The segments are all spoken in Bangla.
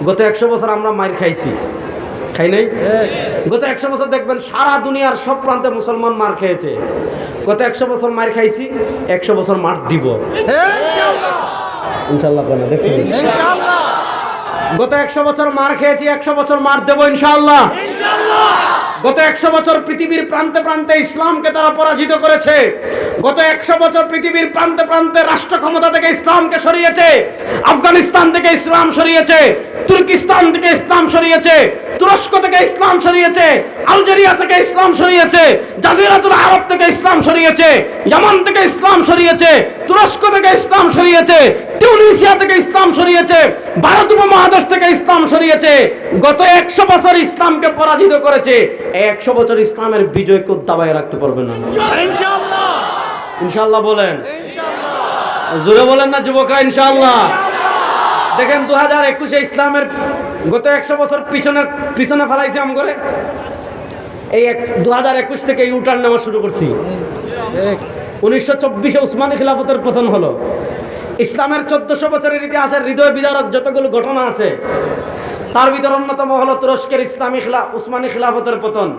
গত 100 বছর আমরা মার খাইছি, খাই নাই? গত 100 বছর দেখবেন সারা দুনিয়ার সব প্রান্তে মুসলমান মার খেয়েছে। গত 100 বছর মার খাইছি, 100 বছর মার দিব ইনশাআল্লাহ। দেখছেন, গত 100 বছর মার খেয়েছি, 100 বছর মার দেব ইনশাআল্লাহ। গত 100 বছর পৃথিবীর প্রান্তে প্রান্তে ইসলামকে তারা পরাজিত করেছে। গত 100 বছর পৃথিবীর প্রান্তে প্রান্তে রাষ্ট্র ক্ষমতা থেকে ইসলামকে সরিয়েছে। আফগানিস্তান থেকে ইসলাম সরিয়েছে, তুর্কিস্তান থেকে ইসলাম সরিয়েছে, তুরস্ক থেকে ইসলাম সরিয়েছে, আলজেরিয়া থেকে ইসলাম সরিয়েছে, জাজিরাতুল আরব থেকে ইসলাম সরিয়েছে, ইয়ামান থেকে ইসলাম সরিয়েছে, তুরস্ক থেকে ইসলাম সরিয়েছে, তিউনিসিয়া থেকে ইসলাম সরিয়েছে, ভারত উপমহাদেশ থেকে ইসলাম সরিয়েছে। গত 100 বছর ইসলামকে পরাজিত করেছে। 100 বছর ইসলামের বিজয় কেউ দাবায় রাখতে পারবে না ইনশাআল্লাহ। ইনশাআল্লাহ বলেন, জোরে বলেন না যুবকরা, ইনশাআল্লাহ। দেখেন 2021 ইসলামের গত 100 বছর পিছনে ফেলাইছে আম করে। এই 2021 থেকে ইউটার্ন নেওয়া শুরু করছি। 1924 উসমানী খিলাফতের পতন হলো। ইসলামের 1400 বছরের ইতিহাসের হৃদয় বিদারক যতগুলো ঘটনা আছে তার ভিতর অন্যতম হলো তুরস্কের উসমানী খিলাফতের পতন।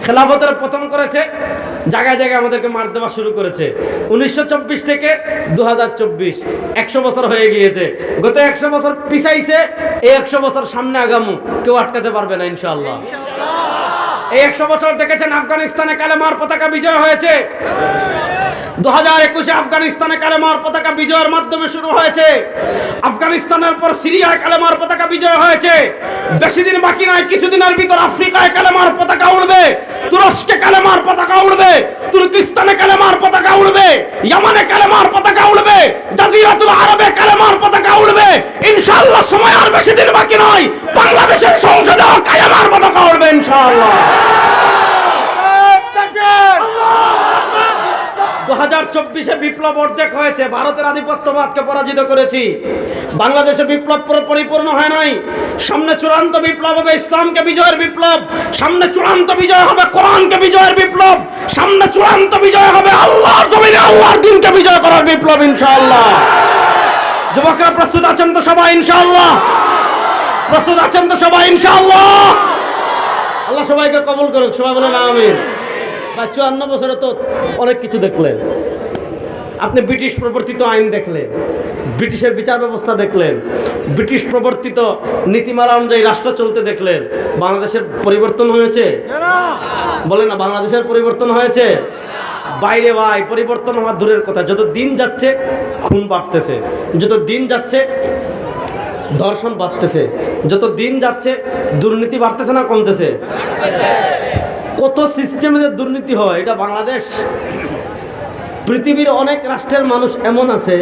খেলাফতের পতন করেছে, জায়গায় জায়গায় আমাদেরকে মার দেওয়া শুরু করেছে। 1924 থেকে 2024 100 বছর হয়ে গিয়েছে। গত 100 বছর পিছাইছে, এই 100 বছর সামনে আগামু কেউ আটকাতে পারবে না ইনশাআল্লাহ। এই 100 বছর দেখেছেন আফগানিস্তানে কালেমার পতাকা বিজয় হয়েছে। 2021 আফগানিস্তানে কালেমার পতাকা বিজয়ের মাধ্যমে শুরু হয়েছে। আফগানিস্তানের পর সিরিয়ায় কালেমার পতাকা বিজয় হয়েছে। বেশি দিন বাকি নাই, কিছুদিনের ভিতর আফ্রিকায় কালেমার পতাকা উড়বে, তুরস্কে কালেমার পতাকা উড়বে, তুর্কিস্তানে কালেমার পতাকা উড়বে, ইয়ামানে কালেমার পতাকা উড়বে, জাজিরাতুল আরবে কালেমার পতাকা উড়বে। ইনশাআল্লাহ সময় আর বেশি দিন বাকি নয়, বাংলাদেশের সংসদেও কালেমার পতাকা উড়বে ইনশাআল্লাহ। 2024 বিপ্লব অর্ধেক হয়েছে, ভারতের আধিপত্যবাদকে পরাজিত করেছি। বাংলাদেশে বিপ্লব পরিপূর্ণ হয় নাই। সামনে চূড়ান্ত বিপ্লব হবে ইসলামকে বিজয়ের বিপ্লব, সামনে চূড়ান্ত বিজয় হবে কোরআনকে বিজয়ের বিপ্লব, সামনে চূড়ান্ত বিজয় হবে আল্লাহর জমিনে আল্লাহর দ্বীনকে বিজয় করার বিপ্লব ইনশাআল্লাহ। যুবকরা প্রস্তুত আছেন তো সবাই ইনশাআল্লাহ? প্রস্তুত আছেন তো সবাই ইনশাআল্লাহ? আল্লাহ সবাইকে কবুল করুক, সবাই বলেন আমিন। 54 বছরে তো অনেক কিছু দেখলেন আপনি। ব্রিটিশ প্রবর্তিত আইন দেখলেন, ব্রিটিশের বিচার ব্যবস্থা দেখলেন, ব্রিটিশ প্রবর্তিত নীতিমালা অনুযায়ী রাষ্ট্র চলতে দেখলেন। বাংলাদেশের পরিবর্তন হয়েছে? বলেন না, বাংলাদেশের পরিবর্তন হয়েছে? বাইরে ভাই পরিবর্তন হওয়ার দূরের কথা, যত দিন যাচ্ছে খুন বাড়তেছে, যত দিন যাচ্ছে ধর্ষণ বাড়তেছে, যত দিন যাচ্ছে দুর্নীতি বাড়তেছে না কমতেছে? কত সিস্টেমে যে দুর্নীতি হয়, এটা বাংলাদেশ। পৃথিবীর অনেক রাষ্ট্রের মানুষ এমন আছে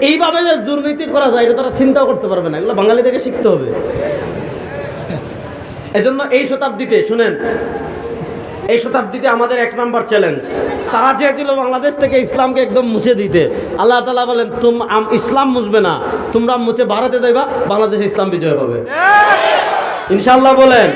এইভাবে যে দুর্নীতি করা যায় এটা তারা চিন্তাও করতে পারবে না। এগুলো বাঙালি থেকে শিখতে হবে। এজন্য এই শতাব্দীতে শুনেন, এই শতাব্দীতে আমাদের 1 নম্বর চ্যালেঞ্জ, তারা চেয়েছিল বাংলাদেশ থেকে ইসলামকে একদম মুছে দিতে। আল্লাহ তাআলা বলেন ইসলাম মুছবে না, তোমরা মুছে ভারতে যাইবা, বাংলাদেশে ইসলাম বিজয় হবে ইনশাআল্লাহ। বলেন,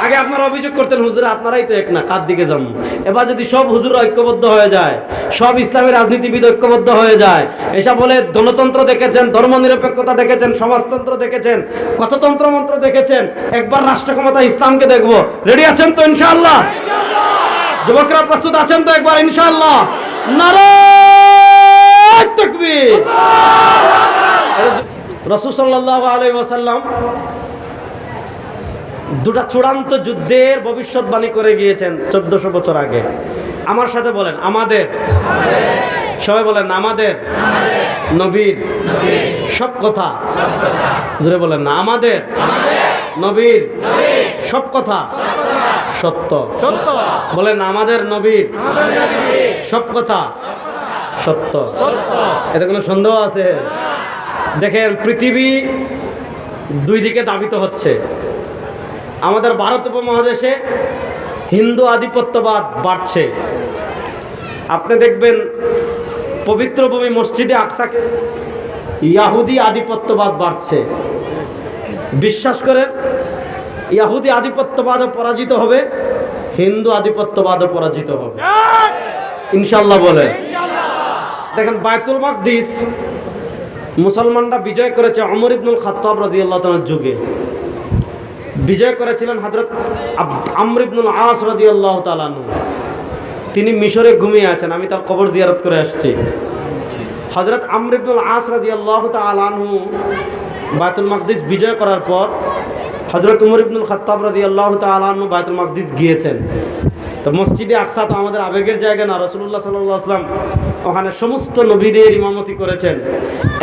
আগে আপনারা অভিযোগ করতেন হুজুর আপনারাই তো এক না, কার দিকে যাবো? এবার যদি সব হুজুর ঐক্যবদ্ধ হয়ে যায়, সব ইসলামী রাজনীতিবিদ ঐক্যবদ্ধ হয়ে যায়, এসব বলে গণতন্ত্র দেখেছেন, ধর্মনিরপেক্ষতা দেখেছেন, সমাজতন্ত্র দেখেছেন, কত তন্ত্রমন্ত্র দেখেছেন, একবার রাষ্ট্র ক্ষমতা ইসলামকে দেখবো। রেডি আছেন তো ইনশাআল্লাহ? যুবকরা প্রস্তুত আছেন তো একবার ইনশাআল্লাহ? নারায়ে তাকবীর। রাসূল সাল্লাল্লাহু আলাইহি ওয়াসাল্লাম দুটা চূড়ান্ত যুদ্ধের ভবিষ্যৎবাণী করে গিয়েছেন 1400 বছর আগে। আমার সাথে বলেন আমাদের, সবাই বলেন আমাদের নবীর সব কথা, জোরে বলেন না, আমাদের নবীর সব কথা সত্য। বলেন আমাদের নবীর সব কথা সত্য। এতে কোনো সন্দেহ আছে? দেখেন পৃথিবী দুই দিকে দাবিত হচ্ছে। আমাদের ভারত উপমহাদেশে হিন্দু আধিপত্যবাদ বাড়ছে। আপনি দেখবেন পবিত্র ভূমি মসজিদে আকসাকে ইহুদি আধিপত্যবাদ বাড়ছে। বিশ্বাস করেন ইহুদি আধিপত্যবাদও পরাজিত হবে, হিন্দু আধিপত্যবাদও পরাজিত হবে ইনশাআল্লাহ। বলেন, দেখেন বায়তুল মাকদিস মুসলমানরা বিজয় করেছে ওমর ইবনুল খাত্তাব রাদিয়াল্লাহু তাআলার যুগে। বিজয় করেছিলেন হযরত আমর ইবনুল আস রাদিয়াল্লাহু তাআলা আনহু। তিনি মিশরে ঘুমিয়ে আছেন, আমি তার কবর জিয়ারত করে আসছি। হযরত আমর ইবনুল আস রাদিয়াল্লাহু তাআলা আনহু বায়তুল মাকদিস বিজয় করার পর হযরত ওমর ইবনুল খাত্তাব রাদিয়াল্লাহু তাআলা আনহু বায়তুল মাকদিস গিয়েছেন। তো মসজিদে আকসা তো আমাদের আবেগের জায়গা না, রাসূলুল্লাহ সাল্লাল্লাহু আলাইহি ওয়াসাল্লাম ওখানে সমস্ত নবীদের ইমামতি করেছেন।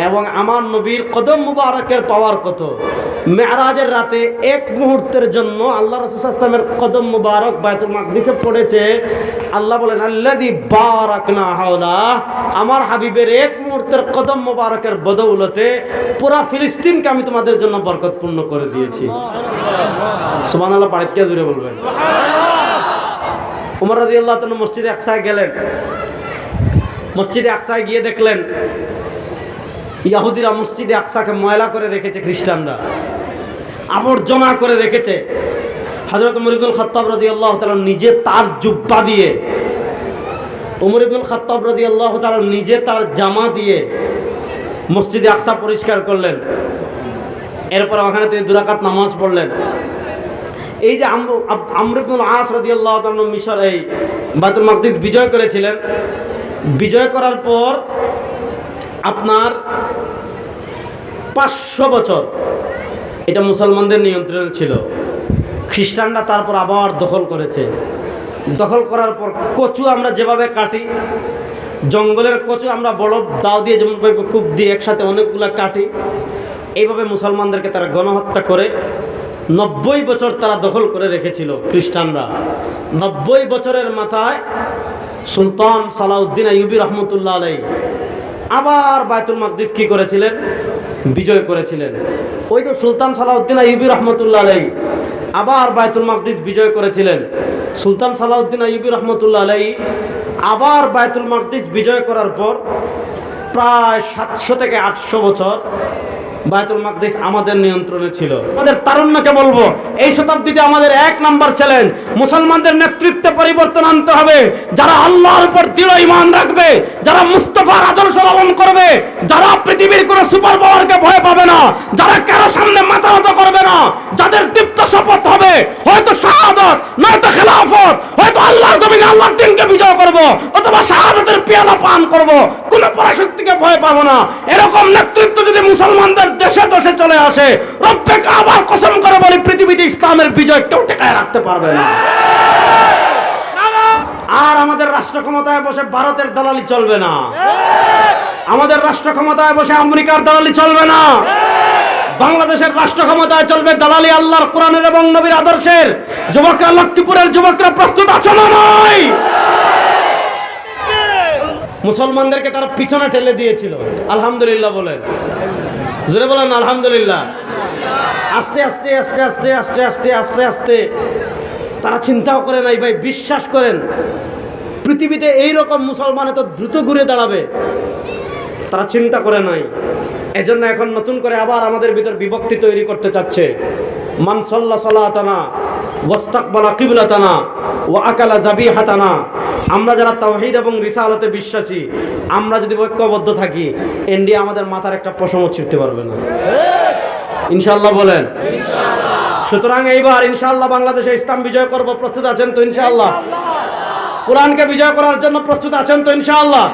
এবং আমার নবীর কদম মুবারকের পাওয়ার কত, মেরাজের রাতে এক মুহূর্তের জন্য আল্লাহ রাসূল সাল্লাল্লাহু আলাইহি ওয়াসাল্লামের কদম মুবারক বায়তুল মাকদিসে পড়েছে। আল্লাহ বলেন আল্লাযী বারাকনা হাওলা, আমার হাবিবের এক মুহূর্তের কদম মুবারকের বদৌলতে পুরা ফিলিস্তিনকে আমি তোমাদের জন্য বরকতপূর্ণ করে দিয়েছি। সুবহানাল্লাহ, বাড়িতে কে জুড়ে বলবেন? ওমর রাদিয়াল্লাহু তাআলা মসজিদে আকসায় গেলেন। মসজিদে আকসায় গিয়ে দেখলেন ইহুদিরা মসজিদে আকসাকে ময়লা করে রেখেছে, খ্রিস্টানরা আবর্জনা করে রেখেছে। হযরত ওমর ইবনুল খাত্তাব রাদিয়াল্লাহু তাআলা নিজে তার জুব্বা দিয়ে, ওমর ইবনুল খাত্তাব রাদিয়াল্লাহু তাআলা নিজে তার জামা দিয়ে মসজিদে আকসা পরিষ্কার করলেন। এরপর ওখানে তিনি দুরাকাত নামাজ পড়লেন। এই যে আমর ইবনুল আস রাদিয়াল্লাহু তাআলা মিশর এই বায়তুল মাকদিস বিজয় করেছিলেন। বিজয় করার পর আপনার 500 বছর এটা মুসলমানদের নিয়ন্ত্রণে ছিল। খ্রিস্টানরা তারপর আবার দখল করেছে। দখল করার পর কচু আমরা যেভাবে কাটি, জঙ্গলের কচু আমরা বড় দাও দিয়ে যেমন কূপ দিয়ে একসাথে অনেকগুলা কাটি, এইভাবে মুসলমানদেরকে তারা গণহত্যা করে 90 বছর তারা দখল করে রেখেছিল খ্রিস্টানরা। 90 বছরের মাথায় সুলতান সালাউদ্দিন আইয়ুবী রহমতুল্লাহ আলাইহি আবার বায়তুল মাকদিস কি করেছিলেন? বিজয় করেছিলেন। ওই তো সুলতান সালাউদ্দিন আইয়ুবী রহমতুল্লাহ আলাইহি আবার বায়তুল মাকদিস বিজয় করেছিলেন। সুলতান সালাউদ্দিন আইয়ুবী রহমতুল্লাহ আলাইহি আবার বায়তুল মাকদিস বিজয় করার পর প্রায় 700 থেকে 800 বছর বায়তুল মাকদিস আমাদের নিয়ন্ত্রণে ছিল। আমাদের তারুণ্যকে বলবো, এই শতাব্দীতে আমাদের 1 নম্বর চ্যালেঞ্জ মুসলমানদের নেতৃত্বে পরিবর্তন আনতে হবে। যারা আল্লাহর উপর দৃঢ় ঈমান রাখবে, যারা মুস্তাফার আদর্শ লালন করবে, যারা পৃথিবীর কোনো সুপার পাওয়ারকে ভয় পাবে না, যারা কারো সামনে মাথা নত করবে না, যাদের দীপ্ত শপথ হবে হয়তো শাহাদাত নয়তো খেলাফত, হয়তো আল্লাহর জমিনে আল্লাহর দ্বীনকে বিজয় করব অথবা শাহাদাতের পেয়ালা পান করব, কোনো পরাশক্তিকে ভয় পাবো না। এরকম নেতৃত্ব যদি মুসলমানদের দেশে দেশে চলে আসে, রব্বে কাবার কসম করে বলি পৃথিবীতে ইসলামের বিজয় কেউ টেকায় রাখতে পারবে না। আর আমাদের রাষ্ট্র ক্ষমতায় বসে ভারতের দালালি চলবে না, আমাদের রাষ্ট্র ক্ষমতায় বসে আমেরিকার দালালি চলবে না। বাংলাদেশের রাষ্ট্র ক্ষমতায় চলবে দালালি আল্লাহর কোরআনের এবং নবীর আদর্শের। যুবকরা, লক্ষ্মীপুরের যুবকরা প্রস্তুত আছো না নয়? মুসলমানদেরকে তারা পিছনে ঠেলে দিয়েছিল, আলহামদুলিল্লাহ বলেন, জোরে বলেন আলহামদুলিল্লাহ। আস্তে আস্তে আস্তে আস্তে আস্তে আস্তে আস্তে আস্তে তারা চিন্তাও করে নাই, ভাই বিশ্বাস করেন পৃথিবীতে এইরকম মুসলমান এত দ্রুত ঘুরে দাঁড়াবে তারা চিন্তা করে নাই। এজন্য এখন নতুন করে আবার আমাদের ভিতর বিভক্তি তৈরি করতে চাচ্ছে। মান সাল্লা সালাতানা ওয়াস্তাকবালা কিবলাতানা ওয়া আকালা যাবিহাতানা। আমরা যারা তাওহীদ এবং রিসালাতে বিশ্বাসী, আমরা যদি ঐক্যবদ্ধ থাকি, ইন্ডিয়া আমাদের মাথার একটা পশমও ছিঁড়তে পারবে না, ইনশাআল্লাহ বলেন। সুতরাং এইবার ইনশাআল্লাহ বাংলাদেশে ইসলাম বিজয় করব, প্রস্তুত আছেন তো ইনশাআল্লাহ? কোরআনকে বিজয় করার জন্য প্রস্তুত আছেন তো ইনশাআল্লাহ?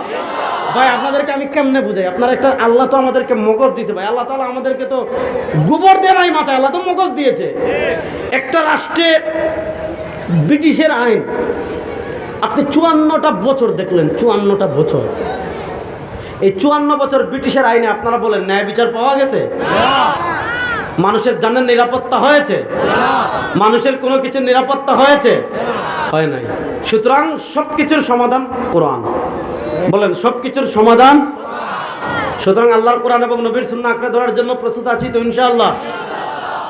ভাই আপনাদেরকে আমি কেমনে বুঝাই? আপনার একটা আল্লাহ তো আমাদেরকে মগজ দিয়েছে ভাই, আল্লাহ তাআলা আমাদেরকে তো গোবর দেয় নাই মাথায়, আল্লাহ তো মগজ দিয়েছে। একটা রাষ্ট্রে ব্রিটিশের আইন আপনি 54টা বছর দেখলেন, 54টা বছর, এই 54 বছর ব্রিটিশের আইনে আপনারা বলেন ন্যায় বিচার পাওয়া গেছে? মানুষের জানের নিরাপত্তা হয়েছে? মানুষের কোনো কিছু নিরাপত্তা হয়েছে? হয় নাই। সুতরাং সবকিছুর সমাধান কোরআন, বলেন সবকিছুর সমাধান। সুতরাং আল্লাহর কোরআন এবং নবীর সুন্নাহ আঁকড়ে ধরার জন্য প্রস্তুত আছি তো ইনশাআল্লাহ?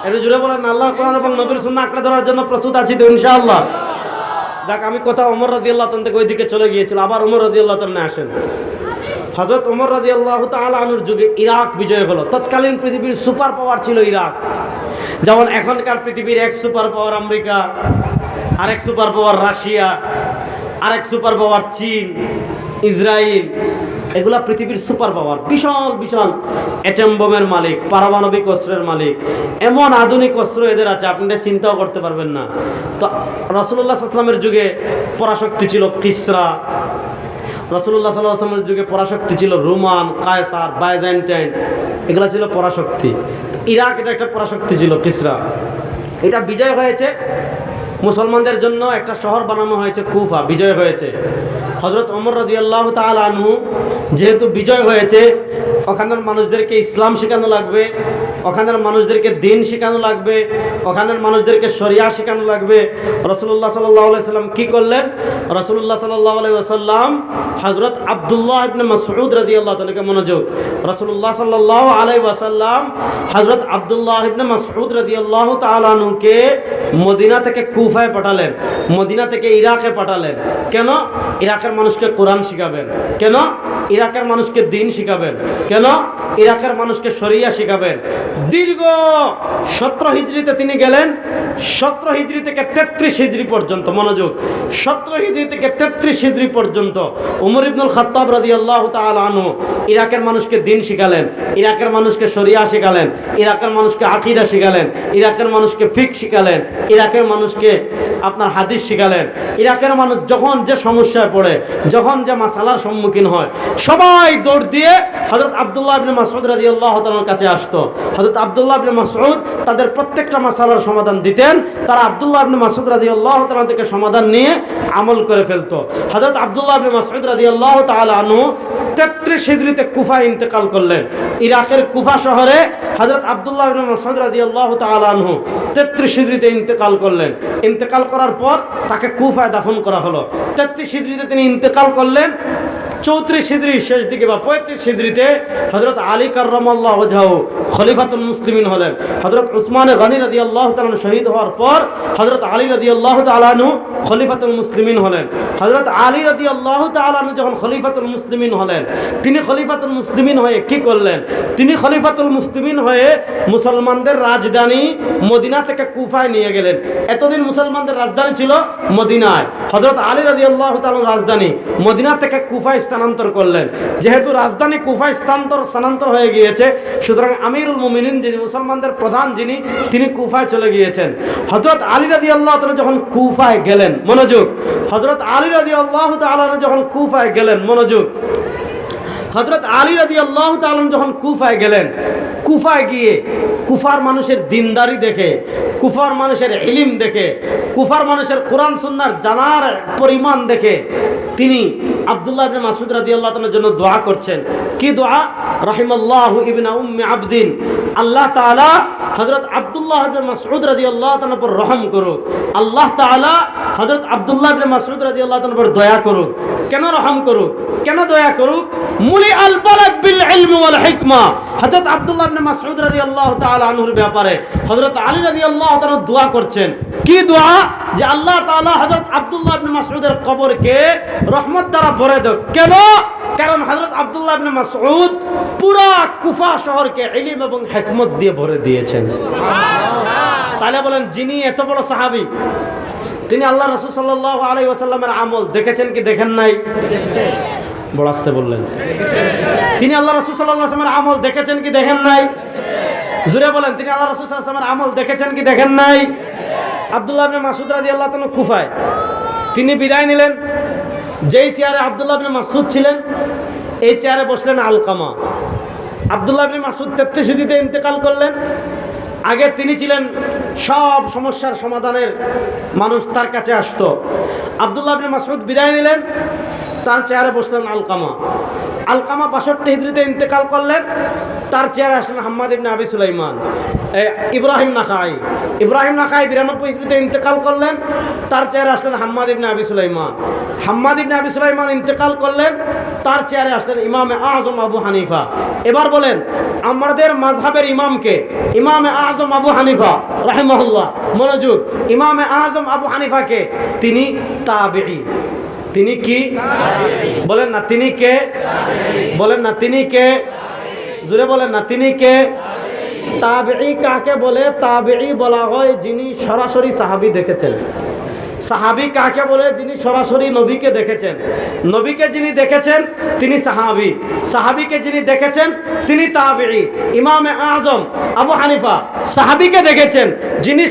একটু জুড়ে বলেন আল্লাহর কোরআন এবং নবীর সুন্নাহ আঁকড়ে ধরার জন্য প্রস্তুত আছি তো ইনশাআল্লাহ? দেখ, আমি কথা ওমর রাদিয়াল্লাহু তাআলা থেকে ওইদিকে চলে গিয়েছিল, আবার ওমর রাদিয়াল্লাহু তাআলা আসেন। হযরত ওমর রাদিয়াল্লাহু তাআলা আনহুর যুগে ইরাক বিজয় হলো। তৎকালীন পৃথিবীর সুপার পাওয়ার ছিল ইরাক। যেমন এখনকার পৃথিবীর এক সুপার পাওয়ার আমেরিকা, আরেক সুপার পাওয়ার রাশিয়া, আরেক সুপার পাওয়ার চীন, ইসরায়েল, এগুলা পৃথিবীর সুপার পাওয়ার, বিশাল বিশাল অ্যাটম বোমের মালিক, পারমাণবিক অস্ত্রের মালিক, এমন আধুনিক অস্ত্র এদের আছে আপনারা চিন্তাও করতে পারবেন না। তো রাসূলুল্লাহ সাল্লাল্লাহু আলাইহি ওয়াসাল্লামের যুগে পরাশক্তি ছিল কিসরা, রাসূলুল্লাহ সাল্লাল্লাহু আলাইহি ওয়াসাল্লামের যুগে পরাশক্তি ছিল রোমান, কায়সার, বাইজেন্টাইন, এগুলা ছিল পরাশক্তি। ইরাক এটা একটা পরাশক্তি ছিল কিসরা। এটা বিজয় হয়েছে, মুসলমানদের জন্য একটা শহর বানানো হয়েছে কুফা, বিজয় হয়েছে। হযরত ওমর রাদিয়াল্লাহু তাআলা আনহু যেহেতু বিজয় হয়েছে, ওখানের মানুষদেরকে ইসলাম শেখানো লাগবে, ওখানের মানুষদেরকে দিন শেখানো লাগবে, ওখানের মানুষদেরকে শরিয়া শেখানো লাগবে। রাসূলুল্লাহ সাল্লাল্লাহু আলাইহি ওয়াসাল্লাম কি করলেন? রাসূলুল্লাহ সাল্লাল্লাহু আলাইহি ওয়াসাল্লাম হযরত আব্দুল্লাহ ইবনে মাসউদ রাদিয়াল্লাহু তাআলাকে মনোযোগ, রাসূলুল্লাহ সাল্লাল্লাহু আলাইহি ওয়াসাল্লাম হযরত আব্দুল্লাহ ইবনে মাসউদ রাদিয়াল্লাহু তাআলা আনহুকে মদিনা থেকে কুফায় পাঠালেন, মদিনা থেকে ইরাকে পাঠালেন। কেন? ইরাকের মানুষকে কোরআন শিখাবেন। কেন? ইরাকের মানুষকে দিন শিখাবেন। কেন? ইরাকের মানুষকে শরিয়া শিখাবেন। দীর্ঘ 17 হিজরিতে তিনি গেলেন, 17 হিজরি থেকে 33 হিজরি পর্যন্ত, মনোযোগ, 17 হিজরি থেকে 33 হিজরি পর্যন্ত ওমর ইবনুল খাত্তাব রাদিয়াল্লাহু তাআলা আনহু ইরাকের মানুষকে দিন শিখালেন, ইরাকের মানুষকে শরিয়া শিখালেন, ইরাকের মানুষকে আকীদা শিখালেন, ইরাকের মানুষকে ফিকহ শিখালেন, ইরাকের মানুষকে আপনার হাদিস শিখালেন। ইরাকের মানুষ যখন যে সমস্যায় পড়ে, যখন যে মাসালার সম্মুখীন হয়, সবাই দৌড় দিয়ে হযরত আব্দুল্লাহ ইবনে মাসউদ রাদিয়াল্লাহু তাআলার কাছে আসতো। হযরত আব্দুল্লাহ ইবনে মাসউদ তাদের প্রত্যেকটা মাসালার সমাধান দিতেন। তারা আব্দুল্লাহ ইবনে মাসউদ রাদিয়াল্লাহু তাআলা থেকে সমাধান নিয়ে আমল করে ফেলতো। হযরত আব্দুল্লাহ ইবনে মাসউদ রাদিয়াল্লাহু তাআলা আনহু 33 হিজরিতে কুফায় ইন্তেকাল করলেন। ইরাকের কুফা শহরে হযরত আব্দুল্লাহ ইবনে মাসউদ রাদিয়াল্লাহু তাআলা আনহু 33 হিজরিতে ইন্তেকাল করলেন। ইন্তেকাল করার পর তাকে কুফায় দাফন করা হলো। 33 হিজরিতে তিনি ইন্তেকাল করলেন। 34 হিজরির শেষ দিকে বা 35 হিজরিতে হযরত আলী কাররামাল্লাহু ওয়াজহাহু খলিফাতুল মুসলিমিন হলেন। হযরত উসমান গনি রাদিয়াল্লাহু তাআলা শহীদ হওয়ার পর হযরত আলী রাদিয়াল্লাহু তাআলা আনহু খলিফাতুল মুসলিমিন হলেন। হযরত আলী রাদিয়াল্লাহু তাআলা আনহু যখন খলিফাতুল মুসলিমিন হলেন, তিনি খলিফাতুল মুসলিমিন হয়ে কি করলেন? তিনি খলিফাতুল মুসলিমিন হয়ে মুসলমানদের রাজধানী মদিনা থেকে কুফায় নিয়ে গেলেন। এতদিন মুসলমানদের রাজধানী ছিল মদিনায়, হযরত আলী রাদিয়াল্লাহু তাআলা রাজধানী মদিনা থেকে কুফায় স্থানান্তর করলেন। যেহেতু রাজধানী কুফায় স্থানান্তর হয়ে গিয়েছে, সুতরাং আমিরুল মুমিনিন যিনি মুসলমানদের প্রধান যিনি, তিনি কুফায় চলে গিয়েছেন। হযরত আলী রাদিয়াল্লাহু তাআলা যখন কুফায় গেলেন, মনোযোগ, হযরত আলী রাদিয়াল্লাহু তাআলা যখন কুফায় গেলেন, মনোযোগ, হযরত আলী রাদিয়াল্লাহু তাআলা যখন কুফায় গেলেন, কুফায় গিয়ে কুফার মানুষের দিনদারি দেখে, কুফার মানুষের ইলম দেখে, কুফার মানুষের কোরআন সুন্নাহর জানার পরিমাণ দেখে তিনি আব্দুল্লাহ ইবনে মাসউদ রাদিয়াল্লাহু তাআলার জন্য দোয়া করছেন। কি দোয়া? রাহিমাল্লাহু ইবনে উম্মি আবদিন, আল্লাহ তাআলা হযরত আব্দুল্লাহ ইবনে মাসউদ রাদিয়াল্লাহু তাআলার উপর রহম করুক, আল্লাহ তাআলা হযরত আব্দুল্লাহ ইবনে মাসউদ রাদিয়াল্লাহু তাআলার উপর দয়া করুক। কেন রহম করুক? কেন দয়া করুক? মুলি আল বালাদ বিল ইলমি ওয়াল হিকমা। হযরত আব্দুল্লাহ ইবনে মাসউদ রাদিয়াল্লাহু তাআলা আনহুর ব্যাপারে হযরত আলী রাদিয়াল্লাহু তাআলা দোয়া করছেন। কি দোয়া? যে আল্লাহ তাআলা হযরত আব্দুল্লাহ ইবনে মাসউদের কবরকে রহমত দ্বারা ভরে দাও। কেন? কারণ হযরত আব্দুল্লাহ ইবনে মাসউদ পুরো কুফা শহরকে ইলম এবং হিকমত দিয়ে ভরে দিয়েছেন। সুবহানাল্লাহ। তাহলে বলেন, যিনি এত বড় সাহাবী, তিনি আল্লাহ রাসূল সাল্লাল্লাহু আলাইহি ওয়াসাল্লামের আমল দেখেছেন কি দেখেন নাই? দেখেছেন। বড় আস্তে বললেন। তিনি আল্লাহ রাসূল সাল্লাল্লাহু আলাইহি ওয়াসাল্লামের আমল দেখেছেন কি দেখেন নাই? জোরে বলেন, তিনি আল্লাহ রাসূল সাল্লাল্লাহু আলাইহি ওয়াসাল্লামের আমল দেখেছেন কি দেখেন নাই? আব্দুল্লাহ ইবনে মাসউদ রাদিয়াল্লাহু তাআলা কুফায় তিনি বিদায় নিলেন। যেই চেয়ারে আব্দুল্লাহ ইবনে মাসউদ ছিলেন, এই চেয়ারে বসলেন আলকামা। আব্দুল্লাহ ইবনে মাসউদ 33 হিজরিতে ইন্তেকাল করলেন। আগে তিনি ছিলেন সব সমস্যার সমাধানের মানুষ, তার কাছে আসতো। আব্দুল্লাহ ইবনে মাসউদ বিদায় নিলেন, তার চেয়ারে বসলেন আলকামা। আলকামা 62 হিজরিতে ইন্তেকাল করলেন, তার চেয়ারে আসলেন হাম্মাদ ইবনে আবি সুলাইমান। ইব্রাহিম নাখাই 92 হিজরিতে ইন্তেকাল করলেন, তার চেয়ারে আসলেন হাম্মাদ ইবনে আবি সুলাইমান। হাম্মাদ ইবনে আবি সুলাইমান ইন্তেকাল করলেন, তার চেয়ারে আসলেন ইমামে আযম আবু হানিফা। এবার বলেন, আমাদের মাযহাবের ইমামকে? ইমামে আযম আবু হানিফা রাহিমাহুল্লাহ। মনোযোগ, ইমামে আযম আবু হানিফাকে? তিনি তাবেঈ। তিনি কি? বলেন না তিনি কে? বলেন না তিনি কে? জোরে বলেন না তিনি কে? তাবেঈ কাকে বলে? তাবেঈ বলা হয় যিনি সরাসরি সাহাবী দেখেছেন। সাহাবী কাকে বলে? যিনি সরাসরি নবীকে দেখেছেন। নবীকে যিনি দেখেছেন তিনি সাহাবী। সাহাবীকে যিনি দেখেছেন তিনি তাবেঈ। ইমামে আযম আবু হানিফা সাহাবীকে দেখেছেন, যিনি